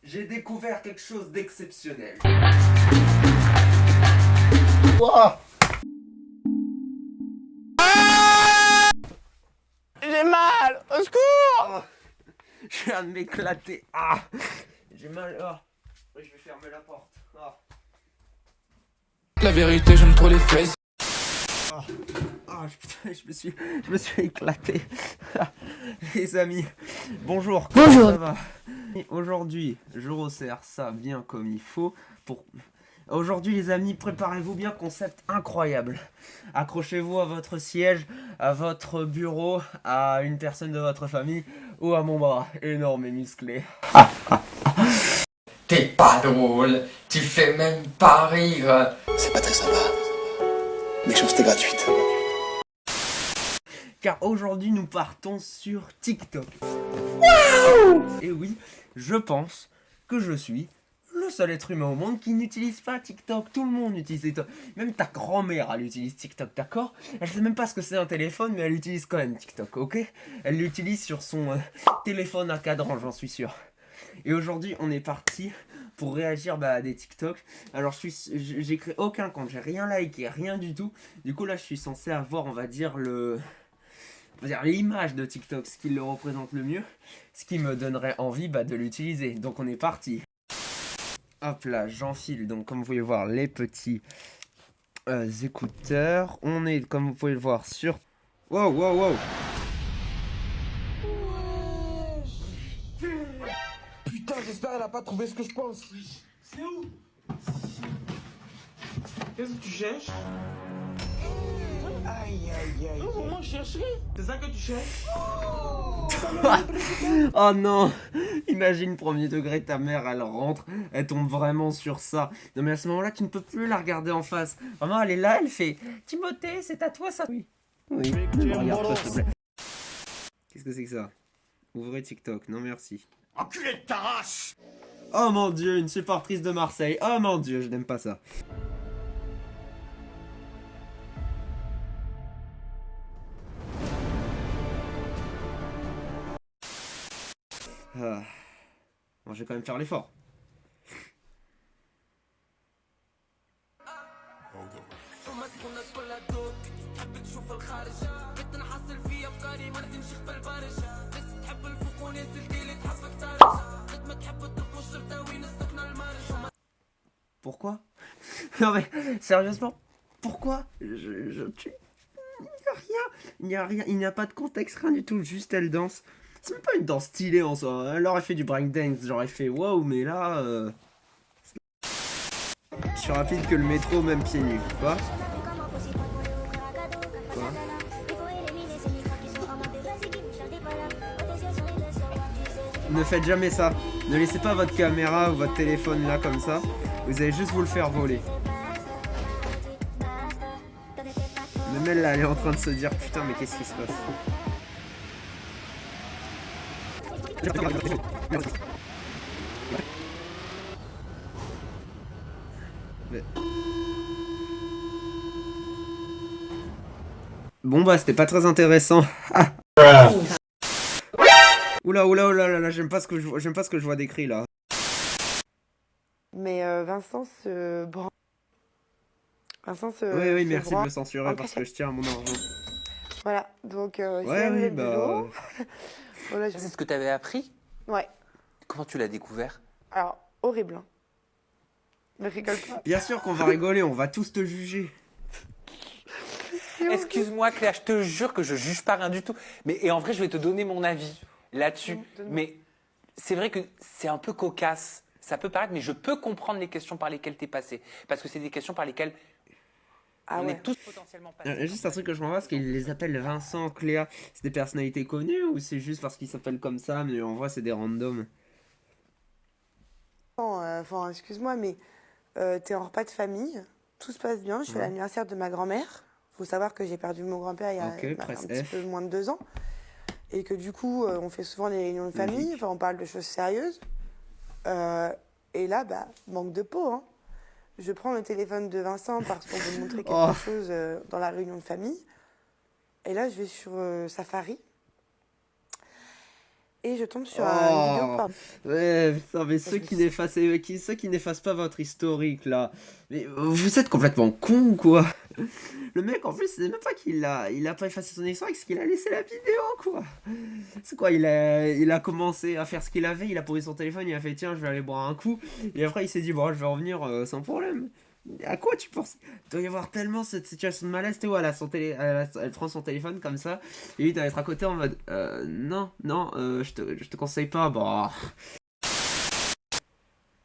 J'ai découvert quelque chose d'exceptionnel. Ouah. J'ai mal! Au secours! Oh, je viens de m'éclater. Ah, j'ai mal. Oh. Je vais fermer la porte. Oh. La vérité, j'aime trop les fesses. Ah, putain, je me suis éclaté. Les amis, bonjour. Bonjour. Ça va? Aujourd'hui, je resserre ça bien comme il faut. Aujourd'hui, les amis, préparez-vous bien, concept incroyable. Accrochez-vous à votre siège, à votre bureau, à une personne de votre famille ou à mon bras énorme et musclé. T'es pas drôle, tu fais même pas rire. C'est pas très sympa. Méchanceté gratuite. Car aujourd'hui, nous partons sur TikTok. Et oui, je pense que je suis le seul être humain au monde qui n'utilise pas TikTok. Tout le monde utilise TikTok. Même ta grand-mère, elle utilise TikTok, d'accord? Elle sait même pas ce que c'est un téléphone, mais elle utilise quand même TikTok, ok? Elle l'utilise sur son téléphone à cadran, j'en suis sûr. Et aujourd'hui, on est parti pour réagir à des TikTok. Alors, j'ai créé aucun compte, j'ai rien liké, rien du tout. Du coup, là, je suis censé avoir, on va dire, l'image de TikTok, ce qui le représente le mieux, ce qui me donnerait envie de l'utiliser. Donc, on est parti. Hop là, j'enfile. Donc, comme vous pouvez voir, les petits écouteurs. On est, comme vous pouvez le voir, sur... Wow, wow, wow. Putain, j'espère qu'elle a pas trouvé ce que je pense. C'est où? Qu'est-ce que tu cherches? Aïe, aïe, aïe. Non, moi je chercherai. C'est ça que tu cherches? Oh non. Imagine, premier degré, ta mère, elle rentre, elle tombe vraiment sur ça. Non mais à ce moment-là, tu ne peux plus la regarder en face. Vraiment, elle est là, elle fait « Timothée, c'est à toi ça ?» Oui. Oui. Regarde-toi, s'il te plaît. Qu'est-ce que c'est que ça? Ouvrez TikTok, non merci. Enculé de ta race! Oh mon dieu, une supportrice de Marseille. Oh mon dieu, je n'aime pas ça. Ah. Bon, je vais quand même faire l'effort. Pourquoi? Non mais, sérieusement, pourquoi? Il n'y a rien, il n'y a pas de contexte, rien du tout, juste elle danse. C'est même pas une danse stylée en soi, elle aurait fait du breakdance, j'aurais fait wow, mais là... Je suis rapide que le métro, même pieds nus, quoi? Quoi? Ne faites jamais ça, ne laissez pas votre caméra ou votre téléphone là comme ça, vous allez juste vous le faire voler. Même elle là, elle est en train de se dire putain mais qu'est-ce qui se passe? Mais... Bon bah c'était pas très intéressant. Oula oula oula là, j'aime pas ce que je vois d'écrit là. Mais Vincent se branle. Oui, merci de branle le censurer en parce que cachette. je tiens à mon argent. Voilà, donc Ouais, oui, bah... Voilà, C'est ce que tu avais appris? Ouais, Comment tu l'as découvert? alors, horrible. Hein. Ne rigole pas. Bien sûr qu'on va rigoler, on va tous te juger. Excuse-moi Cléa, je te jure que je juge pas rien du tout. Et en vrai, je vais te donner mon avis là-dessus. Donne-moi. Mais c'est vrai que c'est un peu cocasse. Ça peut paraître, mais je peux comprendre les questions par lesquelles tu es passé. Parce que c'est des questions par lesquelles Ah on ouais. est tous potentiellement passés. Juste un truc que je comprends pas, c'est qu'ils les appellent Vincent, Cléa. C'est des personnalités connues ou c'est juste parce qu'ils s'appellent comme ça, mais en vrai c'est des randoms? Enfin, excuse-moi, mais t'es en repas de famille, tout se passe bien, je fais Ouais. l'anniversaire de ma grand-mère. Faut savoir que j'ai perdu mon grand-père il y a Ok, un presse petit F. peu moins de 2 ans. Et que du coup, on fait souvent des réunions de famille, Logique. enfin, on parle de choses sérieuses. Et là, manque de peau. Hein. Je prends le téléphone de Vincent parce qu'on veut montrer quelque Oh. chose dans la réunion de famille. Et là, je vais sur Safari. et je tombe sur Oh. une vidéo porno. Ouais, putain, mais ceux qui n'effacent pas votre historique là, mais vous êtes complètement con ou quoi? Le mec en plus, c'est même pas qu'il a pas effacé son historique, c'est qu'il a laissé la vidéo quoi. C'est quoi, il a commencé à faire ce qu'il avait, il a posé son téléphone, il a fait tiens, je vais aller boire un coup, et après il s'est dit bon, je vais revenir sans problème. À quoi tu penses? Il doit y avoir tellement cette situation de malaise, tu vois, elle prend son téléphone comme ça, et lui doit être à côté en mode non, je te conseille pas, bah.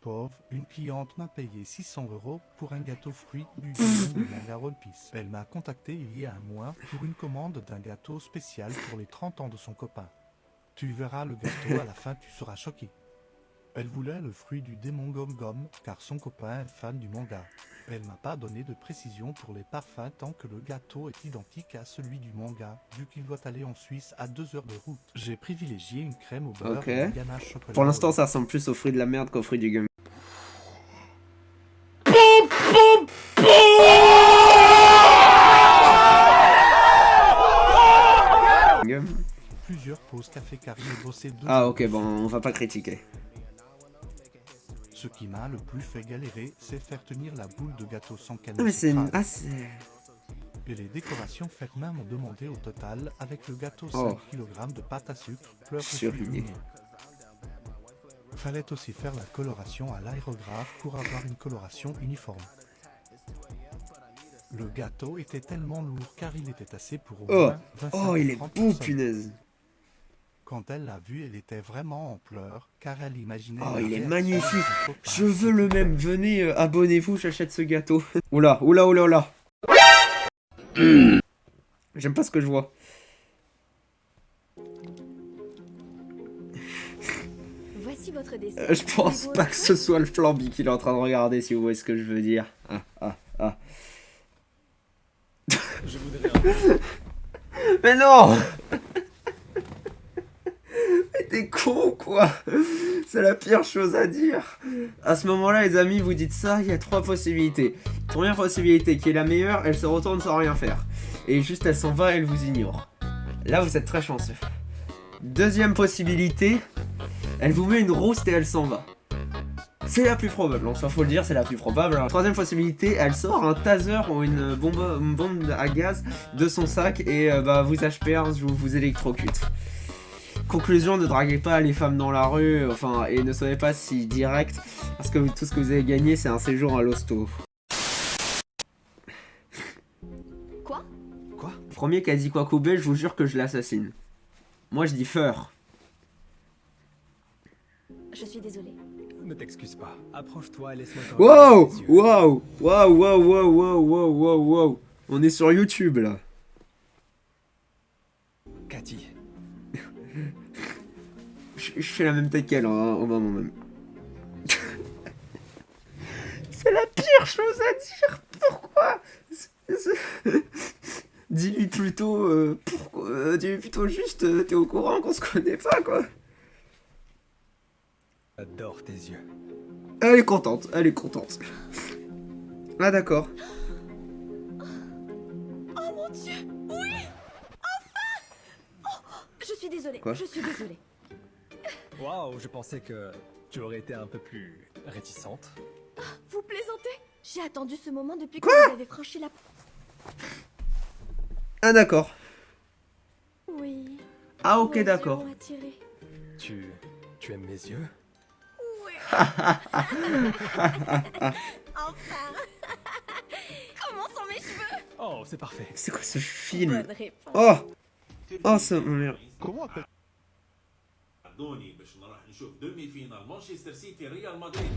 Pauvre, une cliente m'a payé 600 € pour un gâteau fruit du domaine de manga One Piece. Elle m'a contacté il y a un mois pour une commande d'un gâteau spécial pour les 30 ans de son copain. Tu verras le gâteau, à la fin tu seras choqué. Elle voulait le fruit du démon Gom Gom car son copain est fan du manga. Elle m'a pas donné de précision pour les parfums tant que le gâteau est identique à celui du manga, vu qu'il doit aller en Suisse à 2 heures de route. J'ai privilégié une crème au beurre Ok. et une ganache chocolat. Pour l'instant, ça ressemble plus aux fruits de la merde qu'aux fruits du gum. Plusieurs pauses café car j'ai bossé 2 Ah ok, bon, on va pas critiquer. Ce qui m'a le plus fait galérer, c'est faire tenir la boule de gâteau sans qu'elle Non ne mais c'est... s'écrase. Ah c'est... Et les décorations faites main m'ont demandé au total, avec le gâteau, Oh. 5 kg de pâte à sucre, pleurs Surligné. Fallait aussi faire la coloration à l'aérographe pour avoir une coloration uniforme. Le gâteau était tellement lourd car il était assez pour au Oh, moins 25 oh, il est 30 bon, personnes. punaise. Quand elle l'a vu, elle était vraiment en pleurs, car elle imaginait... Oh, la il est réaction magnifique. de son copain. Je veux le même. Venez, abonnez-vous, j'achète ce gâteau. Oula, oula, oula, oula. J'aime pas ce que je vois. Voici votre dessin. Je pense pas que ce soit le flambi qu'il est en train de regarder, si vous voyez ce que je veux dire. Ah. Je voudrais Mais non. Mais t'es con ou quoi? C'est la pire chose à dire. À ce moment-là, les amis, vous dites ça, il y a 3 possibilités. Première possibilité, qui est la meilleure, elle se retourne sans rien faire. Et juste, elle s'en va, elle vous ignore. Là, vous êtes très chanceux. Deuxième possibilité, elle vous met une rouste et elle s'en va. C'est la plus probable, en soi, faut le dire, c'est la plus probable. Troisième possibilité, elle sort un taser ou une bombe à gaz de son sac et vous HPR, vous électrocute. Conclusion, ne draguez pas les femmes dans la rue, enfin, et ne soyez pas si direct, parce que tout ce que vous avez gagné, c'est un séjour à l'hosto. Quoi? Premier qui a dit quoi Koubé, je vous jure que je l'assassine. Moi, je dis feur. Je suis désolée. Ne t'excuse pas. Approche-toi et laisse-moi te Wow, regarder wow. On est sur YouTube, là. les yeux. Cathy. Je fais la même taille qu'elle, hein, au moment même. C'est la pire chose à dire. Pourquoi? Dis-lui plutôt, dis-lui plutôt juste, t'es au courant qu'on se connaît pas, quoi. J'adore tes yeux. Elle est contente. Ah d'accord. Oh mon Dieu! Oui! Enfin! Oh, je suis désolée. Quoi? Je suis désolée. Waouh, je pensais que tu aurais été un peu plus réticente. Vous plaisantez? J'ai attendu ce moment depuis que vous avez franchi la... Ah d'accord. Oui. Ah Vos ok yeux d'accord. m'ont attirée. Tu aimes mes yeux? Oui. Enfin! Comment sont mes cheveux? Oh, c'est parfait. C'est quoi ce film? Bonne réponse. Oh ça merde. Comment appelle عدوني باش نروح نشوف دومي فينال مانشستر سيتي ريال مدريد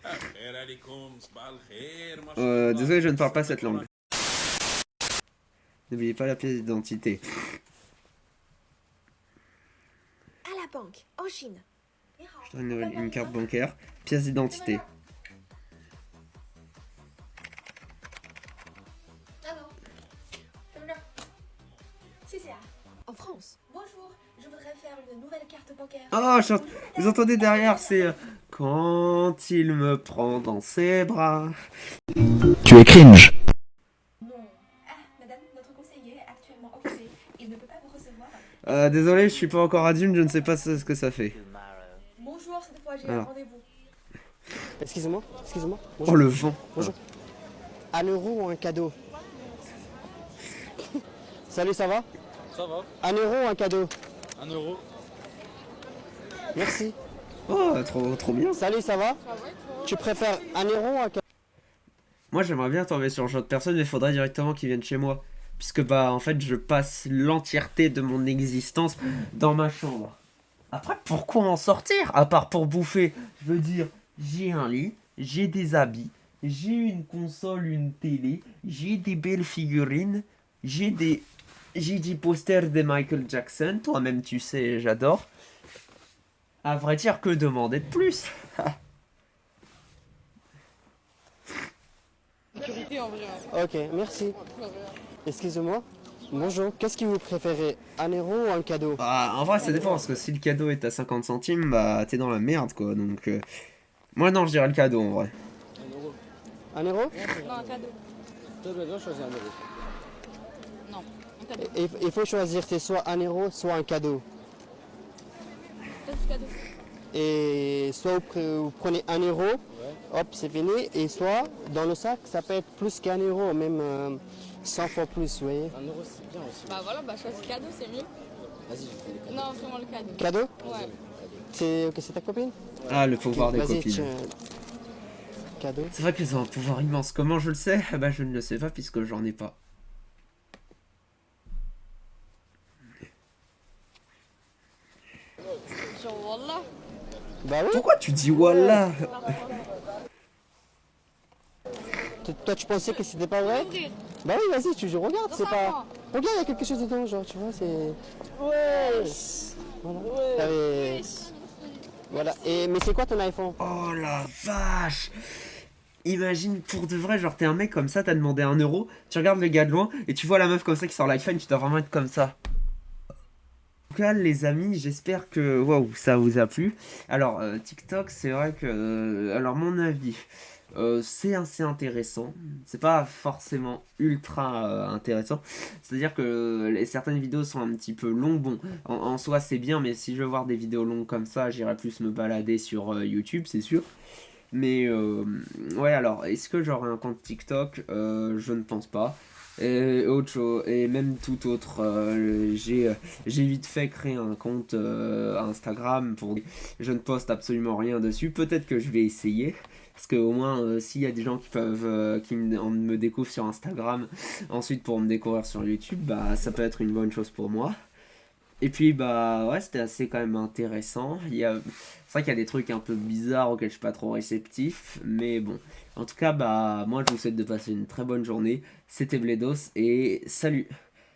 خير عليكم صباح الخير ما شاء الله Désolé, je ne parle pas cette langue. N'oubliez pas la pièce d'identité. À la banque, en Chine. Je donne une carte bancaire. Pièce d'identité. En France. Bonjour, je voudrais faire une nouvelle carte bancaire. Oh, vous entendez derrière, c'est... Quand il me prend dans ses bras... Tu es cringe. Non. Ah, madame, notre conseiller est actuellement occupé. Il ne peut pas vous recevoir. Désolé, je suis pas encore adulte, je ne sais pas ce que ça fait. Bonjour, cette fois j'ai Alors. un rendez-vous. Excusez-moi. Oh le vent. Bonjour. 1 euro ou un cadeau? Salut, ça va? Ça va. 1 euro ou un cadeau? 1 euro. Merci. Oh, trop bien. Salut, ça va? Tu préfères 1 euro ou un cadeau? Moi j'aimerais bien tomber sur ce genre de personne, mais faudrait directement qu'ils viennent chez moi. Puisque bah en fait je passe l'entièreté de mon existence dans ma chambre. Après pourquoi en sortir? À part pour bouffer. Je veux dire, j'ai un lit, j'ai des habits, j'ai une console, une télé, j'ai des belles figurines, j'ai des posters de Michael Jackson, toi-même tu sais, j'adore. À vrai dire, que demander de plus? Ok, merci. Excusez-moi. Bonjour, qu'est-ce que vous préférez? 1 euro ou un cadeau? Bah, en vrai, ça dépend, parce que si le cadeau est à 50 centimes, bah, t'es dans la merde, quoi. Donc, moi, non, je dirais le cadeau, en vrai. 1 euro? Non, un cadeau. Non, un cadeau. Il faut choisir, c'est soit 1 euro, soit un cadeau. Qu'est-ce que cadeau? Et soit vous prenez 1 euro, hop, c'est fini. Et soit, dans le sac, ça peut être plus qu'1 euro, même 100 fois plus, vous voyez. 1 euro, c'est bien aussi. Bah voilà, bah choisis cadeau, c'est mieux. Vas-y, je fais les cadeaux. Non, vraiment le cadeau. Cadeau? Ouais. C'est ta copine? Ah, le pouvoir des Vas-y, copines. tiens. Cadeau. C'est vrai qu'ils ont un pouvoir immense. Comment je le sais? Bah, je ne le sais pas, puisque j'en ai pas. Genre, voilà. Bah oui. Pourquoi tu dis voilà? Toi, tu pensais que c'était pas vrai? Ouvrir. Bah oui, vas-y, tu regardes, c'est Dans pas... un Regarde, il y a quelque chose dedans, genre, tu vois, c'est... Ouais. Voilà. Voilà. Et, mais c'est quoi ton iPhone? Oh la vache! Imagine pour de vrai, genre t'es un mec comme ça, t'as demandé 1 euro, tu regardes le gars de loin et tu vois la meuf comme ça qui sort l'iPhone, tu dois vraiment être comme ça. En tout cas, les amis, j'espère que waouh, ça vous a plu. Alors, TikTok, c'est vrai que. Alors, mon avis, c'est assez intéressant. C'est pas forcément ultra intéressant. C'est-à-dire que certaines vidéos sont un petit peu longues. Bon, en soi, c'est bien, mais si je veux voir des vidéos longues comme ça, j'irai plus me balader sur YouTube, c'est sûr. Mais ouais, alors, est-ce que j'aurai un compte TikTok? Je ne pense pas. Et autre chose, et même tout autre, j'ai vite fait créer un compte Instagram pour. Je ne poste absolument rien dessus. Peut-être que je vais essayer. Parce qu'au moins, s'il y a des gens qui peuvent me découvrent sur Instagram, ensuite pour me découvrir sur YouTube, bah ça peut être une bonne chose pour moi. Et puis bah ouais, c'était assez quand même intéressant. C'est vrai qu'il y a des trucs un peu bizarres auxquels je suis pas trop réceptif, mais bon. En tout cas bah moi je vous souhaite de passer une très bonne journée. C'était Bledos et salut.